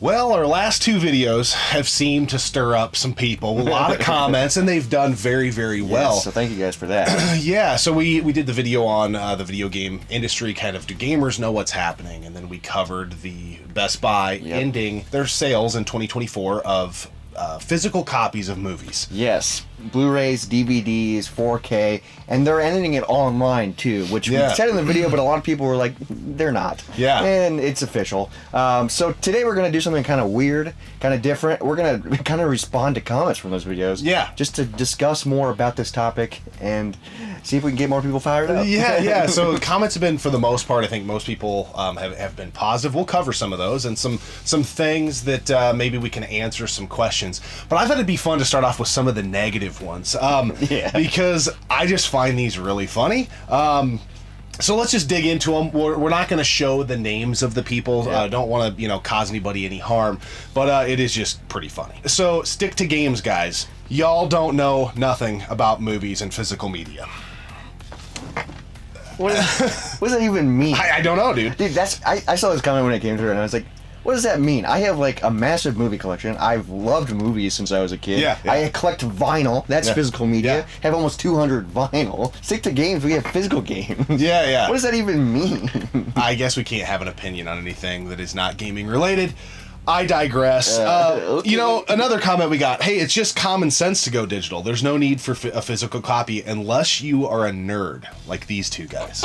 Well, our last two videos have seemed to stir up some people, a lot of comments, and they've done very, very well. Yes, so thank you guys for that. Yeah, so we did the video on the video game industry, kind of do gamers know what's happening, and then we covered the Best Buy ending their sales in 2024 of physical copies of movies. Yes, Blu-rays, DVDs, 4K, and they're ending it online too, which we said in the video, but a lot of people were like, they're not. Yeah. And it's official. So today we're going to do something kind of weird, kind of different. We're going to kind of respond to comments from those videos. Yeah. Just to discuss more about this topic and see if we can get more people fired up. Yeah. So comments have been, for the most part, I think most people have been positive. We'll cover some of those and some things that maybe we can answer some questions. But I thought it'd be fun to start off with some of the negative ones because I just find these really funny. So let's just dig into them. We're not going to show the names of the people. Don't want to cause anybody any harm, but it is just pretty funny. So stick to games, guys. Y'all don't know nothing about movies and physical media. What does that even mean? I don't know, dude. Dude, I saw this comment when it came through, and I was like, what does that mean? I have like a massive movie collection. I've loved movies since I was a kid. Yeah. I collect vinyl. That's physical media. Yeah. Have almost 200 vinyl. Stick to games. We have physical games. Yeah. What does that even mean? I guess we can't have an opinion on anything that is not gaming related. I digress. Okay. Another comment we got. Hey, it's just common sense to go digital. There's no need for a physical copy unless you are a nerd like these two guys.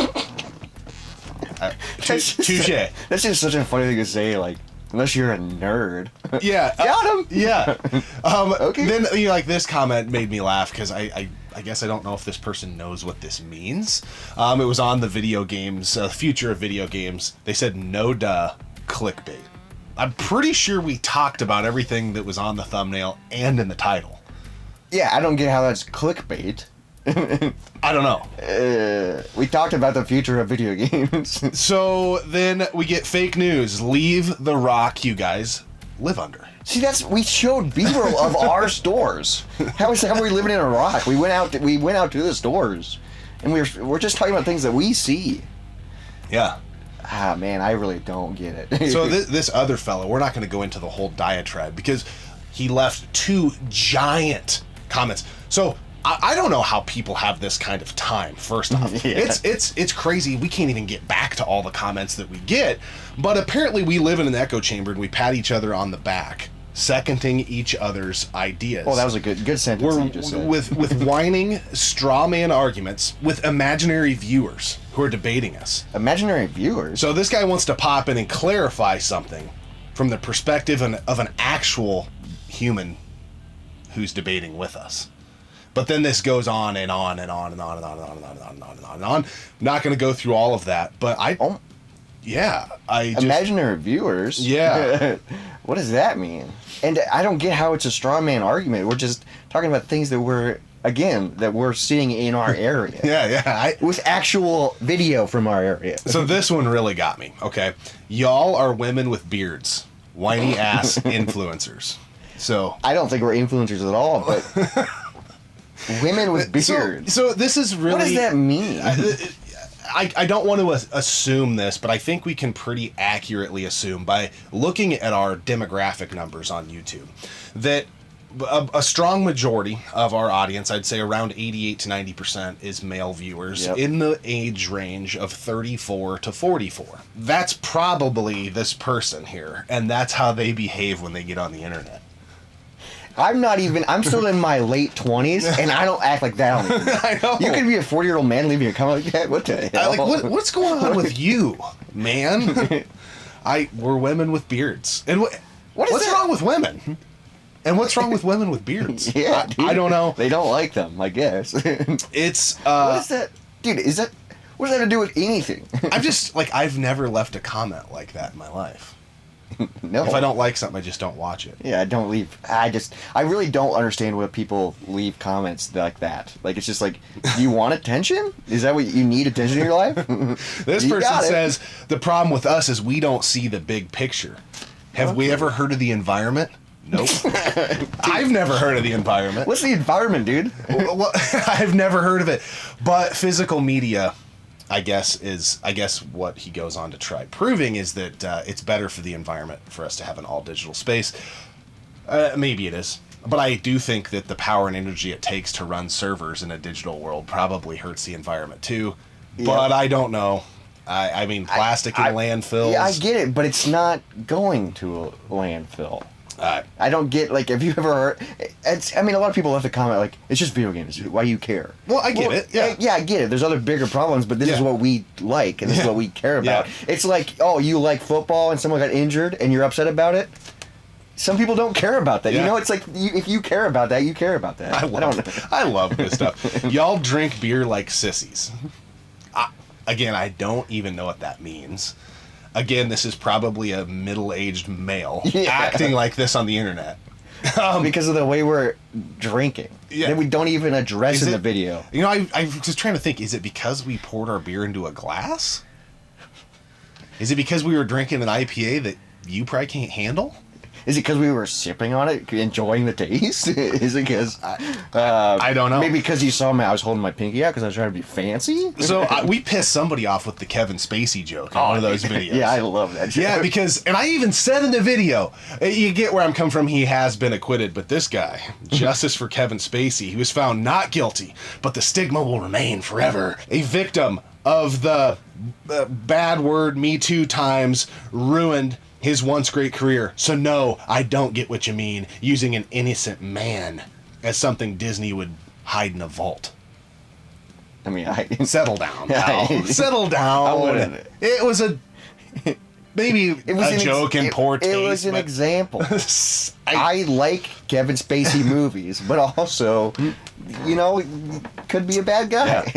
Touche. That's just such a funny thing to say, like, unless you're a nerd. Yeah. Got him! Yeah. Okay. Then, like, this comment made me laugh because I guess I don't know if this person knows what this means. It was on the video games, future of video games. They said, no duh, clickbait. I'm pretty sure we talked about everything that was on the thumbnail and in the title. Yeah, I don't get how that's clickbait. I don't know. We talked about the future of video games. So then we get fake news. Leave the rock you guys live under. See, we showed B-roll of our stores. How are we living in a rock? We went out to the stores, and we're just talking about things that we see. Yeah. Ah, man, I really don't get it. So this other fellow, we're not going to go into the whole diatribe because he left two giant comments. So I don't know how people have this kind of time. First off, it's crazy. We can't even get back to all the comments that we get. But apparently, we live in an echo chamber and we pat each other on the back, seconding each other's ideas. Oh, that was a good sentence you just said. With whining straw man arguments with imaginary viewers who are debating us. Imaginary viewers? So this guy wants to pop in and clarify something from the perspective of an actual human who's debating with us. But then this goes on and on and on and on and on and on and on and on and on and on and on. Not going to go through all of that, but imaginary viewers? Yeah. What does that mean? And I don't get how it's a straw man argument. We're just talking about things that we're seeing in our area. Yeah. With actual video from our area. So this one really got me, okay? Y'all are women with beards. Whiny ass influencers. So I don't think we're influencers at all, but women with beards. So this is really... What does that mean? I don't want to assume this, but I think we can pretty accurately assume by looking at our demographic numbers on YouTube that a strong majority of our audience, I'd say around 88 to 90%, is male viewers in the age range of 34 to 44. That's probably this person here, and that's how they behave when they get on the internet. I'm still in my late 20s, and I don't act like that on the internet. I know. You can be a 40-year-old man leaving a comment like that? What the hell? What's going on with you, man? We're women with beards. And what's wrong with women? And what's wrong with women with beards? Yeah, I don't know. They don't like them, I guess. It's what is that? Dude, what does that have to do with anything? I've never left a comment like that in my life. No. If I don't like something, I just don't watch it. Yeah, I don't leave. I really don't understand what people leave comments like that. Like, it's just like, do you want attention? Is that what you need attention in your life? This person says, the problem with us is we don't see the big picture. Have we ever heard of the environment? Nope. I've never heard of the environment. What's the environment, dude? Well, I've never heard of it. But physical media I guess what he goes on to try proving is that it's better for the environment for us to have an all digital space. Maybe it is, but I do think that the power and energy it takes to run servers in a digital world probably hurts the environment too. Yep. But I don't know. I mean, plastic in landfills. Yeah, I get it, but it's not going to a landfill. I don't get, like, have you ever heard, a lot of people left a comment like, it's just video games, why do you care? Well, I get it, yeah. Yeah, I get it, there's other bigger problems, but this is what we like, and this is what we care about. Yeah. It's like, oh, you like football and someone got injured and you're upset about it? Some people don't care about that. Yeah. You know, it's like, if you care about that, you care about that. I love this stuff. Y'all drink beer like sissies. Again, I don't even know what that means. Again, this is probably a middle-aged male acting like this on the internet. Because of the way we're drinking. Yeah. That we don't even address in the video. You know, I'm just trying to think, is it because we poured our beer into a glass? Is it because we were drinking an IPA that you probably can't handle? Is it because we were sipping on it, enjoying the taste? Is it because... I don't know. Maybe because you saw me, I was holding my pinky out because I was trying to be fancy? So we pissed somebody off with the Kevin Spacey joke in one of those videos. Yeah, I love that joke. Yeah, because... And I even said in the video, you get where I'm coming from, he has been acquitted, but this guy, justice for Kevin Spacey, he was found not guilty, but the stigma will remain forever. A victim of the bad word Me Too times ruined his once great career. So no, I don't get what you mean, using an innocent man as something Disney would hide in a vault. I mean, settle down. Settle down. I wouldn't. It was a joke in poor taste. It was an example. I like Kevin Spacey movies, but also, you know, could be a bad guy.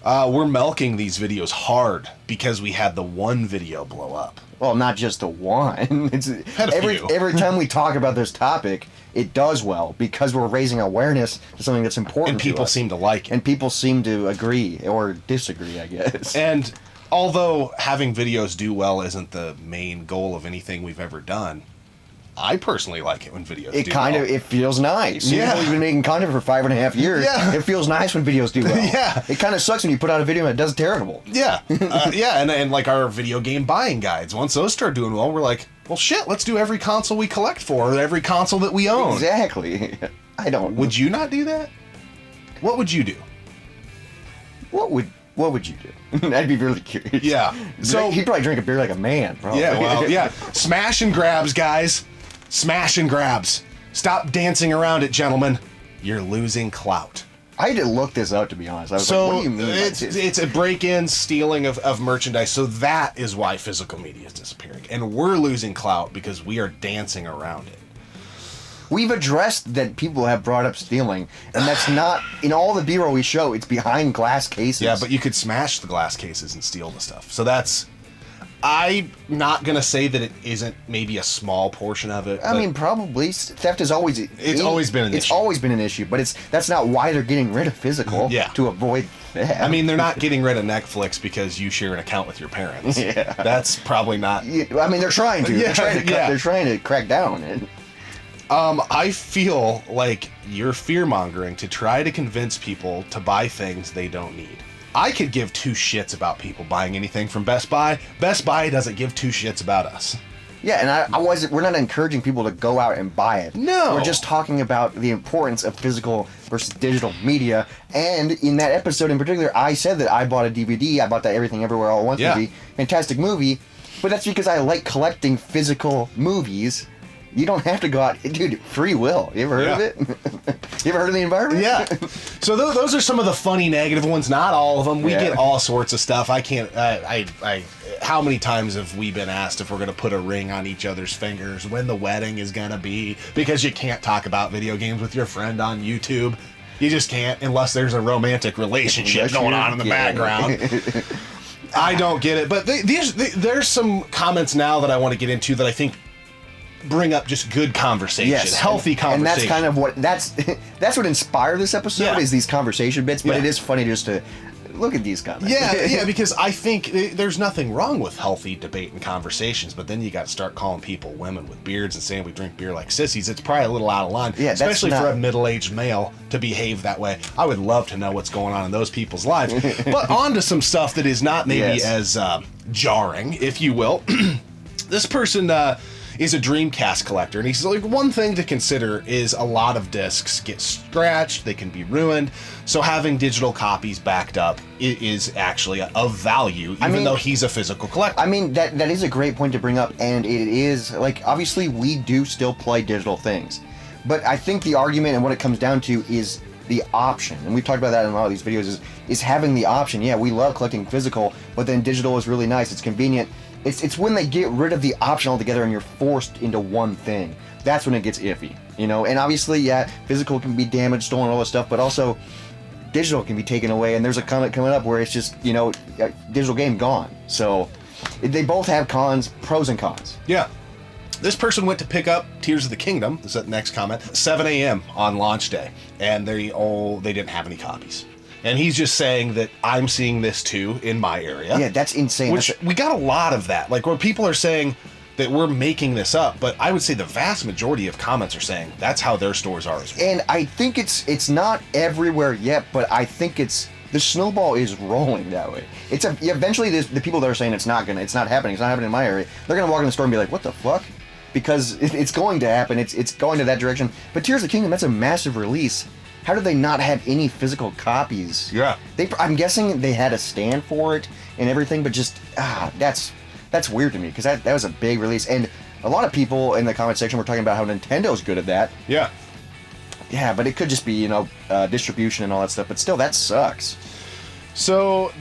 Yeah. We're milking these videos hard because we had the one video blow up. Well, not just the one. It's every time we talk about this topic, it does well because we're raising awareness to something that's important. And people seem to like it. And people seem to agree or disagree, I guess. And although having videos do well isn't the main goal of anything we've ever done, I personally like it when videos do well. It feels nice. Yeah. We've been making content for 5.5 years. Yeah. It feels nice when videos do well. Yeah. It kind of sucks when you put out a video and it does terrible. Yeah. And like our video game buying guides, once those start doing well, we're like, well, shit, let's do every console we collect for, or every console that we own. Exactly. I don't. Would you not do that? What would you do? What would you do? I'd be really curious. Yeah. So he'd probably drink a beer like a man, probably. Yeah, well, yeah. Smash and grabs, guys. Smash and grabs. Stop dancing around it, gentlemen. You're losing clout. I had to look this up, to be honest. I was like, what do you mean? It's a break-in, stealing of merchandise, so that is why physical media is disappearing. And we're losing clout because we are dancing around it. We've addressed that people have brought up stealing, and that's not, in all the B-roll we show, it's behind glass cases. Yeah, but you could smash the glass cases and steal the stuff. So that's... I'm not going to say that it isn't maybe a small portion of it. I mean, probably. Theft is always... It's always been an issue. It's always been an issue, but that's not why they're getting rid of physical to avoid theft. I mean, they're not getting rid of Netflix because you share an account with your parents. Yeah. That's probably not... I mean, they're trying to. They're trying to crack down on it. I feel like you're fear-mongering to try to convince people to buy things they don't need. I could give two shits about people buying anything from Best Buy. Best Buy doesn't give two shits about us. Yeah, and we're not encouraging people to go out and buy it. No. We're just talking about the importance of physical versus digital media. And in that episode in particular, I said that I bought a DVD. I bought that Everything Everywhere All at Once movie. Fantastic movie. But that's because I like collecting physical movies. You don't have to go out, dude. Free will. You ever heard of it? You ever heard of the environment? Yeah. So those are some of the funny negative ones. Not all of them. We get all sorts of stuff. I can't. How many times have we been asked if we're going to put a ring on each other's fingers, when the wedding is going to be, because you can't talk about video games with your friend on YouTube. You just can't unless there's a romantic relationship going on in the background. I don't get it. But there's some comments now that I want to get into that I think bring up just good conversation, healthy conversation. And that's kind of what that's what inspired this episode is these conversation bits. But it is funny just to look at these comments. Yeah, because I think there's nothing wrong with healthy debate and conversations, but then you got to start calling people women with beards and saying we drink beer like sissies. It's probably a little out of line, especially for a middle-aged male to behave that way. I would love to know what's going on in those people's lives. But on to some stuff that is not maybe as jarring, if you will. This person is a Dreamcast collector, and he's like, one thing to consider is a lot of discs get scratched, they can be ruined, so having digital copies backed up is actually of value, even though he's a physical collector. I mean, that is a great point to bring up, and it is, like, obviously we do still play digital things, but I think the argument and what it comes down to is the option, and we've talked about that in a lot of these videos, is having the option. Yeah, we love collecting physical, but then digital is really nice, it's convenient. It's when they get rid of the option altogether and you're forced into one thing. That's when it gets iffy, you know? And obviously, yeah, physical can be damaged, stolen, all this stuff, but also digital can be taken away, and there's a comment coming up where it's just, you know, digital game gone. So they both have pros and cons. Yeah. This person went to pick up Tears of the Kingdom, this is the next comment, 7 a.m. on launch day, and they didn't have any copies. And he's just saying that I'm seeing this too in my area. Yeah, that's insane. We got a lot of that. Like, where people are saying that we're making this up, but I would say the vast majority of comments are saying that's how their stores are as well. And I think it's not everywhere yet, but I think the snowball is rolling that way. Eventually the people that are saying it's not happening in my area, they're gonna walk in the store and be like, what the fuck? Because it's going to happen. It's going to that direction. But Tears of the Kingdom, that's a massive release. How did they not have any physical copies? Yeah. I'm guessing they had a stand for it and everything, but just, that's weird to me, because that was a big release. And a lot of people in the comment section were talking about how Nintendo's good at that. Yeah. Yeah, but it could just be, you know, distribution and all that stuff, but still, that sucks. So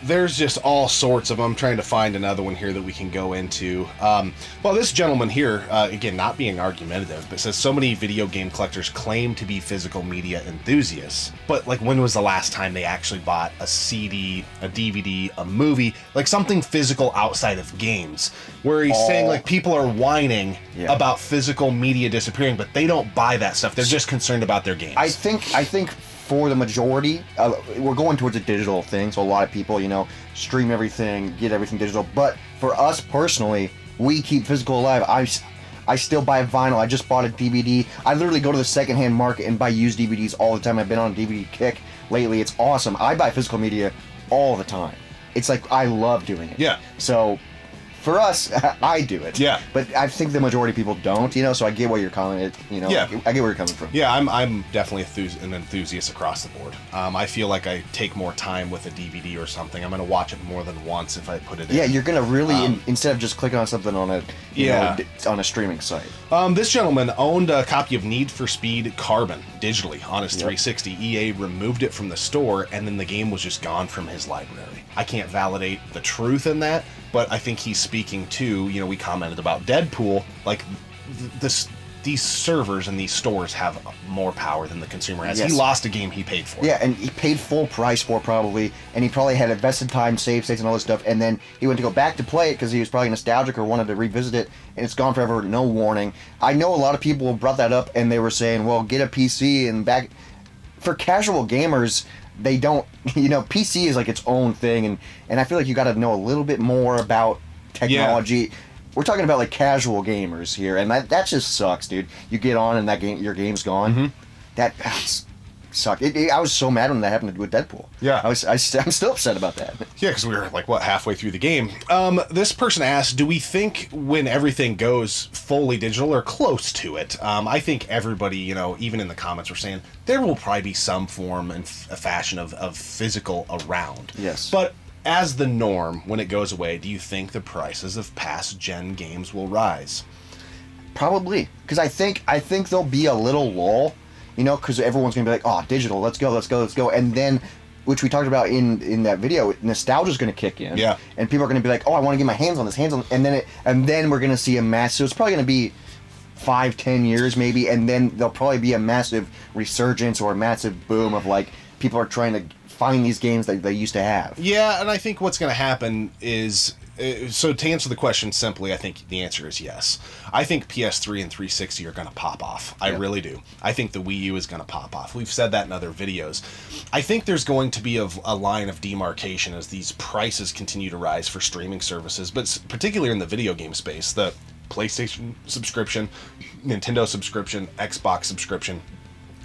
there's just all sorts of them. I'm trying to find another one here that we can go into. Well, this gentleman here, again, not being argumentative, but says so many video game collectors claim to be physical media enthusiasts. But, like, when was the last time they actually bought a CD, a DVD, a movie, like something physical outside of games? Where he's saying, like, people are whining about physical media disappearing, but they don't buy that stuff. They're just concerned about their games. I think for the majority, we're going towards a digital thing, so a lot of people, you know, stream everything, get everything digital. But for us personally, we keep physical alive. I still buy vinyl. I just bought a DVD. I literally go to the secondhand market and buy used DVDs all the time. I've been on a DVD kick lately. It's awesome. I buy physical media all the time. It's like, I love doing it. Yeah. So for us, I do it. Yeah. But I think the majority of people don't, you know, so I get what you're calling it, you know. Yeah. I get where you're coming from. Yeah, I'm definitely an enthusiast across the board. I feel like I take more time with a DVD or something. I'm going to watch it more than once if I put it in. Yeah, you're going to really, instead of just clicking on something on on a streaming site. This gentleman owned a copy of Need for Speed Carbon digitally on his 360. EA removed it from the store, and then the game was just gone from his library. I can't validate the truth in that, but I think he's speaking to, you know, we commented about Deadpool, like these servers and these stores have more power than the consumer has. Yes. He lost a game he paid for. Yeah, and he paid full price for it probably, and he probably had invested time, save states and all this stuff, and then he went to go back to play it because he was probably nostalgic or wanted to revisit it, and it's gone forever, no warning. I know a lot of people brought that up, and they were saying, well, get a PC and back. For casual gamers, they don't, you know, PC is like its own thing, and I feel like you got to know a little bit more about technology. Yeah. We're talking about like casual gamers here, and that just sucks, dude. You get on and your game's gone. Mm-hmm. That sucked. I was so mad when that happened with Deadpool. Yeah, I'm still upset about that. Yeah, because we were like halfway through the game. This person asked, do we think when everything goes fully digital or close to it? I think everybody, you know, even in the comments, were saying there will probably be some form and a fashion of physical around. Yes, but as the norm, when it goes away, do you think the prices of past gen games will rise? Probably, because I think there'll be a little lull, you know, because everyone's gonna be like, oh, digital, let's go, and then, which we talked about in that video, nostalgia's gonna kick in, yeah, and people are gonna be like, oh, I want to get my hands on this, and then we're gonna see a mass. So it's probably gonna be 5-10 years maybe, and then there'll probably be a massive resurgence or a massive boom of like people are trying to find these games that they used to have. Yeah, and I think what's going to happen is So to answer the question simply, I think the answer is yes. I think PS3 and 360 are going to pop off. I really do. I think the Wii U is going to pop off. We've said that in other videos. I think there's going to be a line of demarcation as these prices continue to rise for streaming services, but particularly in the video game space, the PlayStation subscription, Nintendo subscription, Xbox subscription,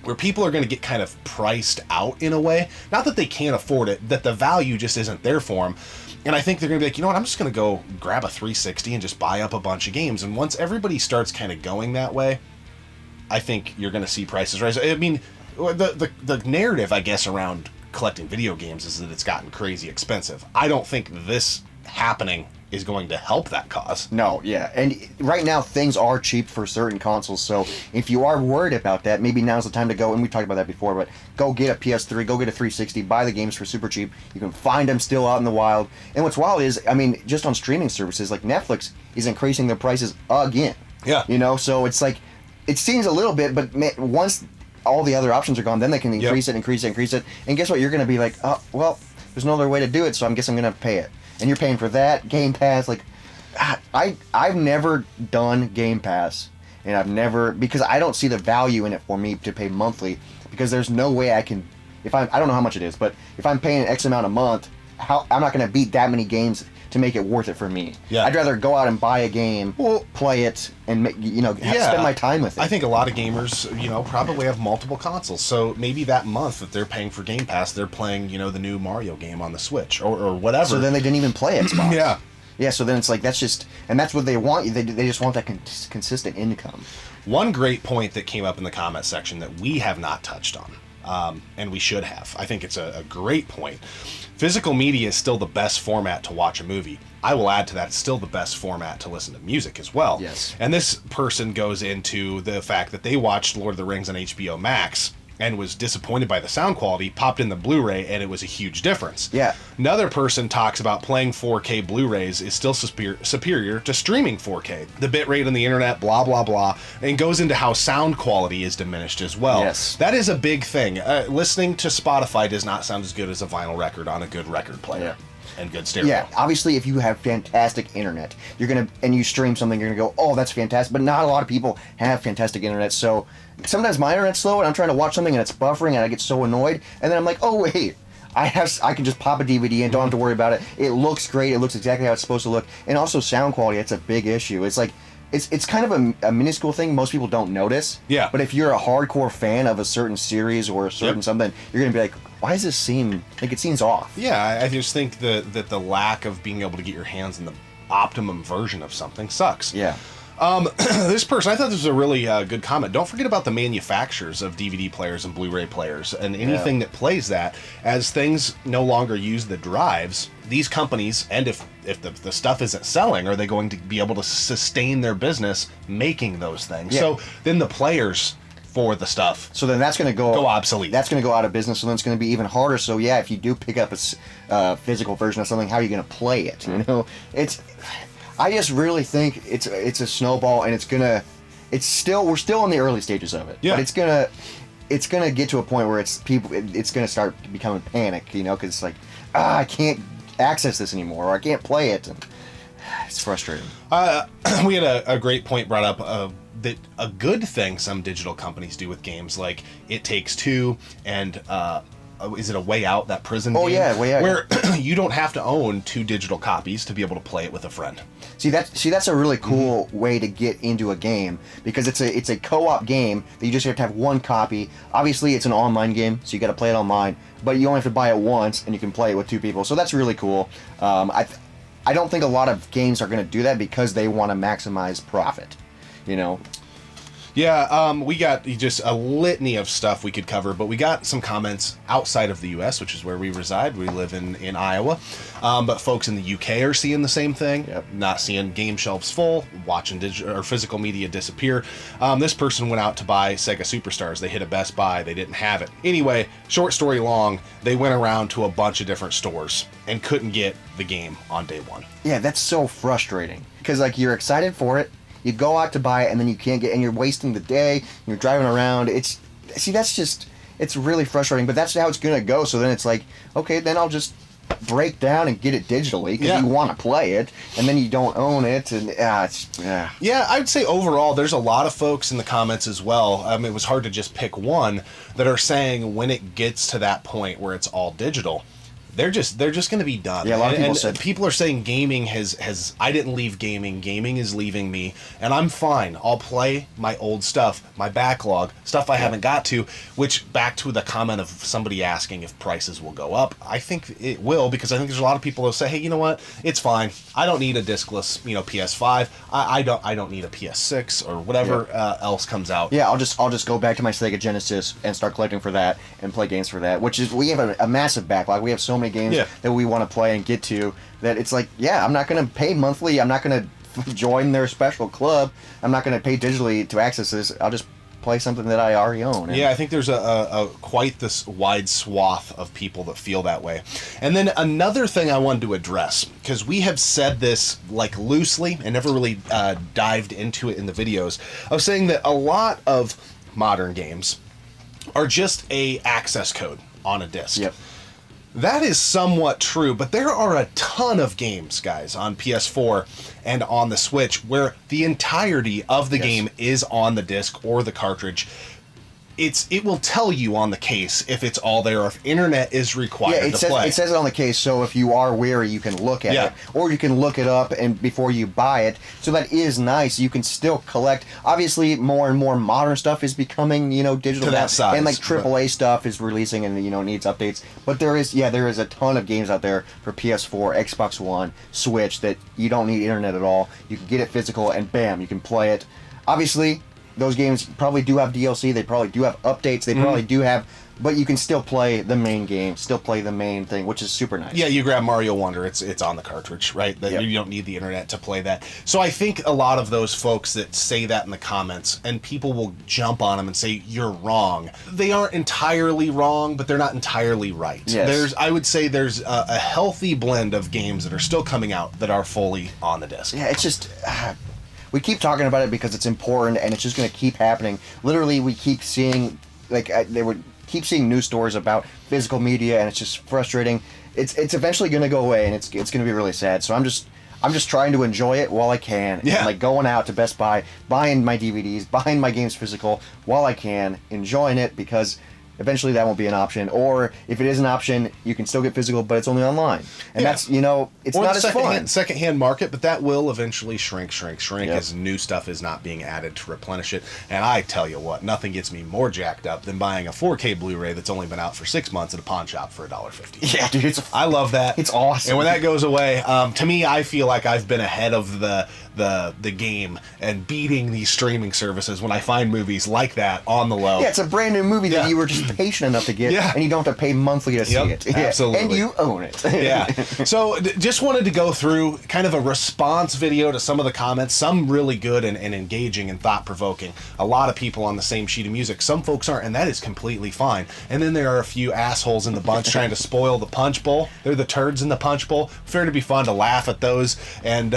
where people are going to get kind of priced out in a way. Not that they can't afford it, that the value just isn't there for them. And I think they're going to be like, you know what, I'm just going to go grab a 360 and just buy up a bunch of games. And once everybody starts kind of going that way, I think you're going to see prices rise. I mean, the narrative, I guess, around collecting video games is that it's gotten crazy expensive. I don't think this happening is going to help that cause. No, yeah. And right now, things are cheap for certain consoles, so if you are worried about that, maybe now's the time to go, and we talked about that before, but go get a PS3, go get a 360, buy the games for super cheap. You can find them still out in the wild. And what's wild is, I mean, just on streaming services, like Netflix is increasing their prices again. Yeah. You know, so it's like, it seems a little bit, but once all the other options are gone, then they can increase it. And guess what? You're going to be like, oh, well, there's no other way to do it, so I guess I'm going to pay it. And you're paying for that, Game Pass, like, I've never done Game Pass, and I've never, because I don't see the value in it for me to pay monthly, because there's no way I can, I don't know how much it is, but if I'm paying X amount a month, I'm not going to beat that many games to make it worth it for me. Yeah. I'd rather go out and buy a game, play it, and spend my time with it. I think a lot of gamers, probably have multiple consoles. So maybe that month that they're paying for Game Pass, they're playing, the new Mario game on the Switch or whatever. So then they didn't even play Xbox. Yeah. Yeah, so then it's like, that's what they want. They just want that consistent income. One great point that came up in the comment section that we have not touched on, and we should have. I think it's a great point. Physical media is still the best format to watch a movie. I will add to that, it's still the best format to listen to music as well. Yes. And this person goes into the fact that they watched Lord of the Rings on HBO Max and was disappointed by the sound quality, popped in the Blu-ray, and it was a huge difference. Yeah. Another person talks about playing 4K Blu-rays is still superior to streaming 4K. The bitrate on the internet, blah, blah, blah, and goes into how sound quality is diminished as well. Yes. That is a big thing. Listening to Spotify does not sound as good as a vinyl record on a good record player. Yeah. And good stereo. Yeah, obviously, if you have fantastic internet, and you stream something, you're gonna go, oh, that's fantastic. But not a lot of people have fantastic internet, so sometimes my internet's slow, and I'm trying to watch something, and it's buffering, and I get so annoyed, and then I'm like, oh wait, I can just pop a DVD and don't have to worry about it. It looks great. It looks exactly how it's supposed to look, and also sound quality. That's a big issue. It's like. It's kind of a minuscule thing most people don't notice. Yeah. But if you're a hardcore fan of a certain series or a certain something, you're going to be like, why does this seem like it seems off? Yeah, I just think that the lack of being able to get your hands on the optimum version of something sucks. Yeah. This person, I thought this was a really good comment. Don't forget about the manufacturers of DVD players and Blu-ray players and anything that plays that. As things no longer use the drives, these companies, and if the stuff isn't selling, are they going to be able to sustain their business making those things? Yeah. So then the players for the stuff. So then that's going to go obsolete. That's going to go out of business, so then it's going to be even harder. So yeah, if you do pick up a physical version of something, how are you going to play it? You know, I just really think it's a snowball, and we're still in the early stages of it. Yeah. But it's gonna get to a point where it's gonna start becoming panic, because it's like, I can't access this anymore, or I can't play it, and it's frustrating. We had a great point brought up that a good thing some digital companies do with games like It Takes Two and is it A Way Out, that prison game? Oh yeah, Way Out. Where you don't have to own 2 digital copies to be able to play it with a friend. See that's a really cool way to get into a game, because it's a co-op game that you just have to have one copy. Obviously, it's an online game, so you got to play it online, but you only have to buy it once, and you can play it with 2 people. So that's really cool. I don't think a lot of games are going to do that because they want to maximize profit. Yeah, we got just a litany of stuff we could cover, but we got some comments outside of the U.S., which is where we reside. We live in Iowa, but folks in the U.K. are seeing the same thing. Yep. Not seeing game shelves full, watching digital or physical media disappear. This person went out to buy Sega Superstars. They hit a Best Buy. They didn't have it. Anyway, short story long, they went around to a bunch of different stores and couldn't get the game on day one. Yeah, that's so frustrating, because you're excited for it. You go out to buy it, and then you can't get, and you're wasting the day. You're driving around. It's really frustrating. But that's how it's gonna go. So then it's like, okay, then I'll just break down and get it digitally because you want to play it, and then you don't own it, and Yeah, I'd say overall, there's a lot of folks in the comments as well. It was hard to just pick one that are saying when it gets to that point where it's all digital, they're just going to be done. Yeah, a lot of people said people are saying gaming has I didn't leave gaming. Gaming is leaving me, and I'm fine. I'll play my old stuff, my backlog, stuff I haven't got to. Which back to the comment of somebody asking if prices will go up. I think it will, because I think there's a lot of people who say, hey, you know what? It's fine. I don't need a discless, PS5. I don't need a PS6 or whatever else comes out. Yeah, I'll just go back to my Sega Genesis and start collecting for that and play games for that. Which is, we have a massive backlog. We have so many games that we want to play and get to that it's like, I'm not going to pay monthly. I'm not going to join their special club. I'm not going to pay digitally to access this. I'll just play something that I already own. Yeah, I think there's a quite this wide swath of people that feel that way. And then another thing I wanted to address, because we have said this like loosely and never really dived into it in the videos, of saying that a lot of modern games are just a access code on a disc. Yep. That is somewhat true, but there are a ton of games, guys, on PS4 and on the Switch where the entirety of the game is on the disc or the cartridge. It will tell you on the case if it's all there or if internet is required to play. It says it on the case, so if you are wary, you can look at it. Or you can look it up and before you buy it. So that is nice. You can still collect. Obviously, more and more modern stuff is becoming, digital. To that size. And like AAA stuff is releasing and, needs updates. But there is a ton of games out there for PS4, Xbox One, Switch that you don't need internet at all. You can get it physical and bam, you can play it. Obviously, those games probably do have DLC, they probably do have updates, they probably do have, but you can still play the main game, still play the main thing, which is super nice. Yeah, you grab Mario Wonder, it's on the cartridge, right? You don't need the internet to play that. So I think a lot of those folks that say that in the comments, and people will jump on them and say, you're wrong. They aren't entirely wrong, but they're not entirely right. Yes. I would say there's a healthy blend of games that are still coming out that are fully on the disc. Yeah, it's just... we keep talking about it because it's important, and it's just going to keep happening. Literally, we keep seeing, keep seeing news stories about physical media, and it's just frustrating. It's eventually going to go away, and it's going to be really sad. So I'm just trying to enjoy it while I can. Yeah. Like going out to Best Buy, buying my DVDs, buying my games physical while I can, enjoying it, because eventually that won't be an option. Or if it is an option, you can still get physical, but it's only online. And that's, it's or not the as fun. Second-hand market, but that will eventually shrink Yep. as new stuff is not being added to replenish it. And I tell you what, nothing gets me more jacked up than buying a 4K Blu-ray that's only been out for 6 months at a pawn shop for $1.50. Yeah, dude, I love that. It's awesome. And when that goes away, to me, I feel like I've been ahead of the game and beating these streaming services when I find movies like that on the low. Yeah, it's a brand new movie that you were just patient enough to get, and you don't have to pay monthly to see it. Absolutely. And you own it. Yeah. So just wanted to go through kind of a response video to some of the comments, some really good and engaging and thought-provoking. A lot of people on the same sheet of music. Some folks aren't, and that is completely fine. And then there are a few assholes in the bunch trying to spoil the punch bowl. They're the turds in the punch bowl. Fair to be fun to laugh at those. And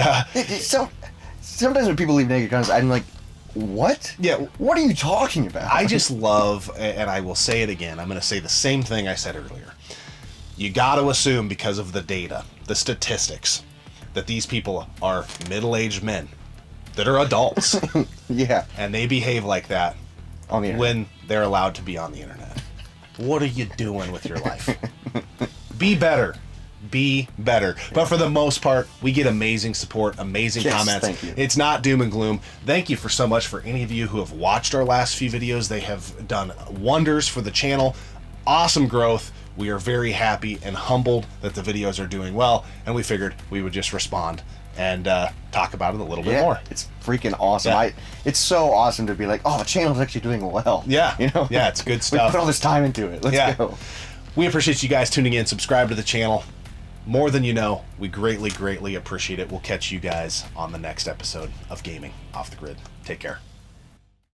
so sometimes when people leave negative comments, I'm like, what? Yeah. What are you talking about? I just love, and I will say it again, I'm going to say the same thing I said earlier. You got to assume, because of the data, the statistics, that these people are middle-aged men that are adults. Yeah. And they behave like that on the internet when they're allowed to be on the internet. What are you doing with your life? Be better. Be better. But for the most part, we get amazing support, amazing comments. Thank you. It's not doom and gloom. Thank you for so much for any of you who have watched our last few videos. They have done wonders for the channel. Awesome growth. We are very happy and humbled that the videos are doing well, and we figured we would just respond and talk about it a little bit more. It's freaking awesome. Yeah. It's so awesome to be like, oh, the channel's actually doing well. Yeah. Yeah, it's good We stuff. put all this time into it. Let's go. We appreciate you guys tuning in. Subscribe to the channel. More than you know, we greatly, greatly appreciate it. We'll catch you guys on the next episode of Gaming Off the Grid. Take care.